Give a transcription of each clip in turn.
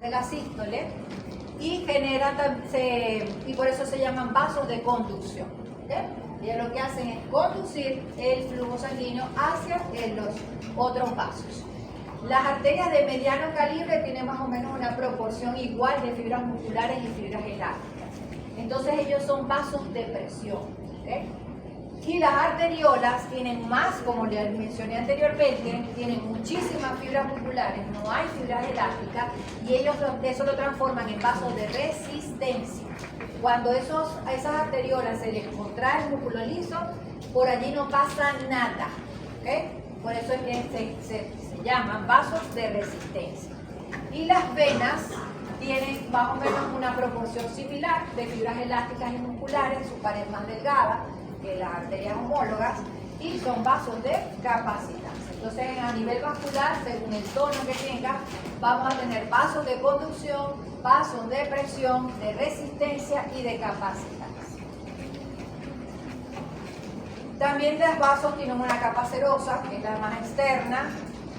de la sístole y genera, y por eso se llaman vasos de conducción. ¿Okay? Y lo que hacen es conducir el flujo sanguíneo hacia los otros vasos. Las arterias de mediano calibre tienen más o menos una proporción igual de fibras musculares y fibras elásticas. Entonces ellos son vasos de presión. ¿Okay? Y las arteriolas tienen más, como les mencioné anteriormente, tienen muchísimas fibras musculares, no hay fibras elásticas, y ellos eso lo transforman en vasos de resistencia. Cuando esas arteriolas se les contrae el músculo liso, por allí no pasa nada. ¿Okay? Por eso es que se llaman vasos de resistencia. Y las venas tienen más o menos una proporción similar de fibras elásticas y musculares, su pared más delgada que las arterias homólogas, y son vasos de capacitancia. Entonces, a nivel vascular, según el tono que tenga, vamos a tener vasos de conducción, vasos de presión, de resistencia y de capacitancia. También los vasos tienen una capa serosa, que es la más externa,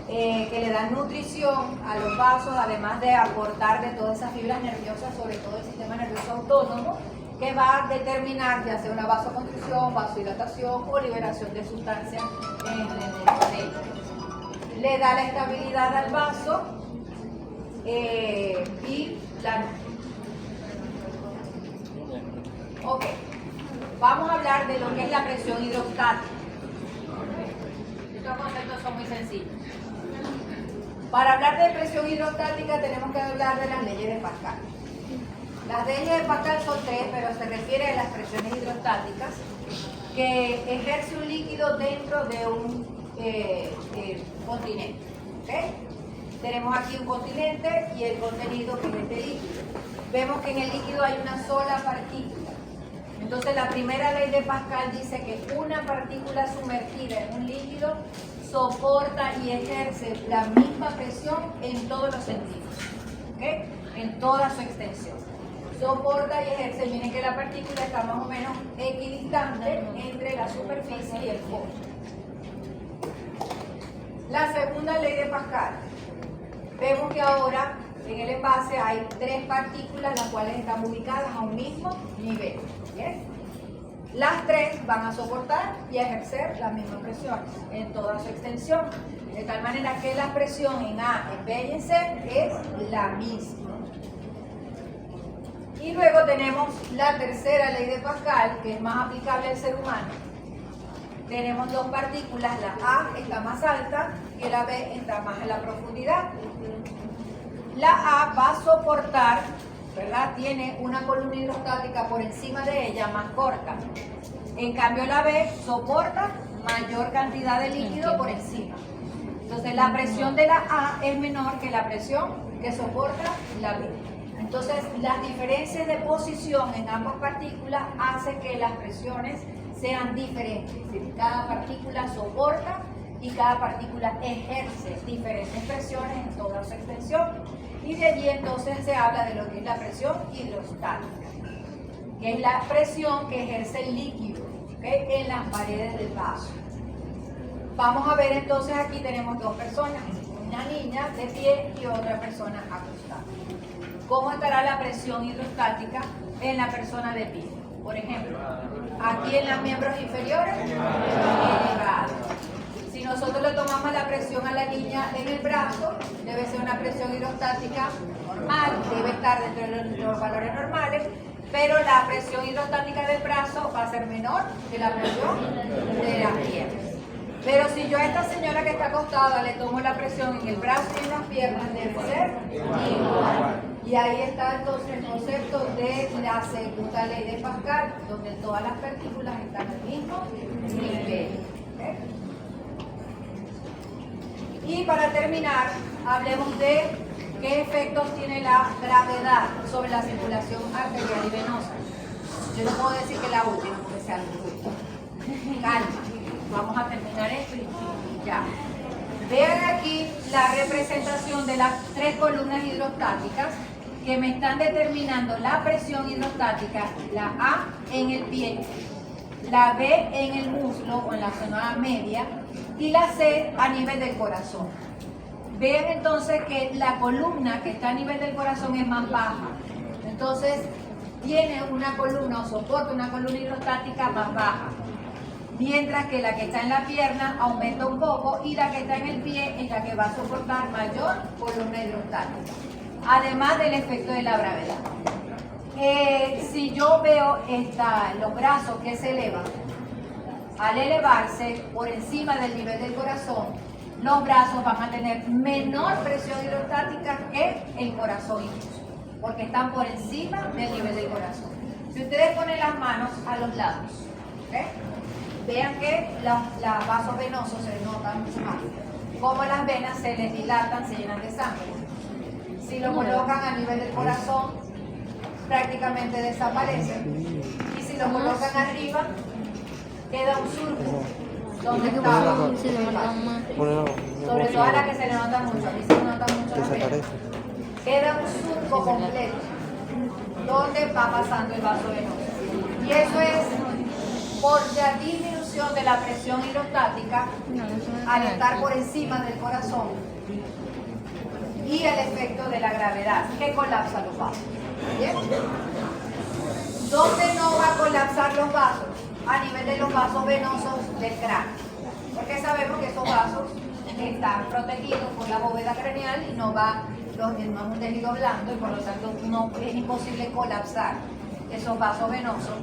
que le da nutrición a los vasos, además de aportar de todas esas fibras nerviosas, sobre todo el sistema nervioso autónomo, que va a determinar ya sea una vasoconstricción, vasodilatación o liberación de sustancias en el cerebro. Le da la estabilidad al vaso y la... Ok, vamos a hablar de lo que es la presión hidrostática. Estos conceptos son muy sencillos. Para hablar de presión hidrostática tenemos que hablar de las leyes de Pascal. Las leyes de Pascal son tres, pero se refiere a las presiones hidrostáticas que ejerce un líquido dentro de un continente. ¿Okay? Tenemos aquí un continente y el contenido que es este líquido. Vemos que en el líquido hay una sola partícula. Entonces la primera ley de Pascal dice que una partícula sumergida en un líquido soporta y ejerce la misma presión en todos los sentidos. ¿Okay? En toda su extensión. Soporta y ejerce, miren que la partícula está más o menos equidistante entre la superficie y el fondo. La segunda ley de Pascal. Vemos que ahora en el envase hay tres partículas las cuales están ubicadas a un mismo nivel. ¿Bien? Las tres van a soportar y a ejercer la misma presión en toda su extensión. De tal manera que la presión en A, en B y en C es la misma. Y luego tenemos la tercera ley de Pascal, que es más aplicable al ser humano. Tenemos dos partículas, la A está más alta y la B está más en la profundidad. La A va a soportar, ¿verdad? Tiene una columna hidrostática por encima de ella más corta. En cambio la B soporta mayor cantidad de líquido por encima. Entonces la presión de la A es menor que la presión que soporta la B. Entonces, las diferencias de posición en ambas partículas hacen que las presiones sean diferentes. Es decir, cada partícula soporta y cada partícula ejerce diferentes presiones en toda su extensión. Y de allí entonces se habla de lo que es la presión hidrostática, que es la presión que ejerce el líquido, ¿okay? En las paredes del vaso. Vamos a ver entonces, aquí tenemos dos personas, una niña de pie y otra persona acostada. ¿Cómo estará la presión hidrostática en la persona de pie? Por ejemplo, aquí en los miembros inferiores, elevado. Si nosotros le tomamos la presión a la niña en el brazo, debe ser una presión hidrostática normal, debe estar dentro de los valores normales, pero la presión hidrostática del brazo va a ser menor que la presión de las piernas. Pero si yo a esta señora que está acostada le tomo la presión en el brazo y en las piernas, debe ser igual. Y ahí está entonces el concepto de la segunda ley de Pascal, donde todas las partículas están al mismo nivel. ¿Okay? Y para terminar, hablemos de qué efectos tiene la gravedad sobre la circulación arterial y venosa. Yo no puedo decir que la última, porque sea muy calma. Vamos a terminar esto y ya. Vean aquí la representación de las tres columnas hidrostáticas que me están determinando la presión hidrostática, la A en el pie, la B en el muslo o en la zona media y la C a nivel del corazón. Vean entonces que la columna que está a nivel del corazón es más baja. Entonces, tiene una columna o soporta una columna hidrostática más baja. Mientras que la que está en la pierna aumenta un poco y la que está en el pie es la que va a soportar mayor columna hidrostática. Además del efecto de la gravedad. Si yo veo los brazos que se elevan, al elevarse por encima del nivel del corazón, los brazos van a tener menor presión hidrostática que el corazón incluso, porque están por encima del nivel del corazón. Si ustedes ponen las manos a los lados, ¿okay? Vean que los vasos venosos se notan mucho más. Como las venas se les dilatan, se llenan de sangre. Si lo colocan a nivel del corazón, prácticamente desaparecen. Y si lo colocan arriba, queda un surco donde estaba. Sobre todo a la que se le nota mucho, a mí se me nota mucho la vena. Queda un surco completo donde va pasando el vaso venoso. Y eso es por la disminución de la presión hidrostática al estar por encima del corazón y el efecto de la gravedad que colapsa los vasos. ¿Bien? ¿Dónde no va a colapsar los vasos? A nivel de los vasos venosos del cráneo. Porque sabemos que esos vasos están protegidos por la bóveda craneal y no es un tejido blando y por lo tanto no es imposible colapsar esos vasos venosos.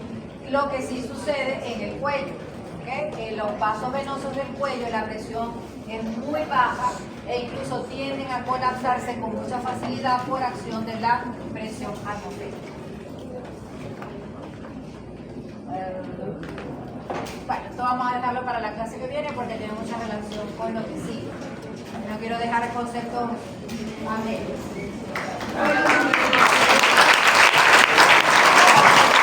Lo que sí sucede en el cuello, ¿okay? En los vasos venosos del cuello la presión es muy baja e incluso tienden a colapsarse con mucha facilidad por acción de la presión atmosférica. Bueno, esto vamos a dejarlo para la clase que viene porque tiene mucha relación con lo que sigue. No quiero dejar el concepto a medias.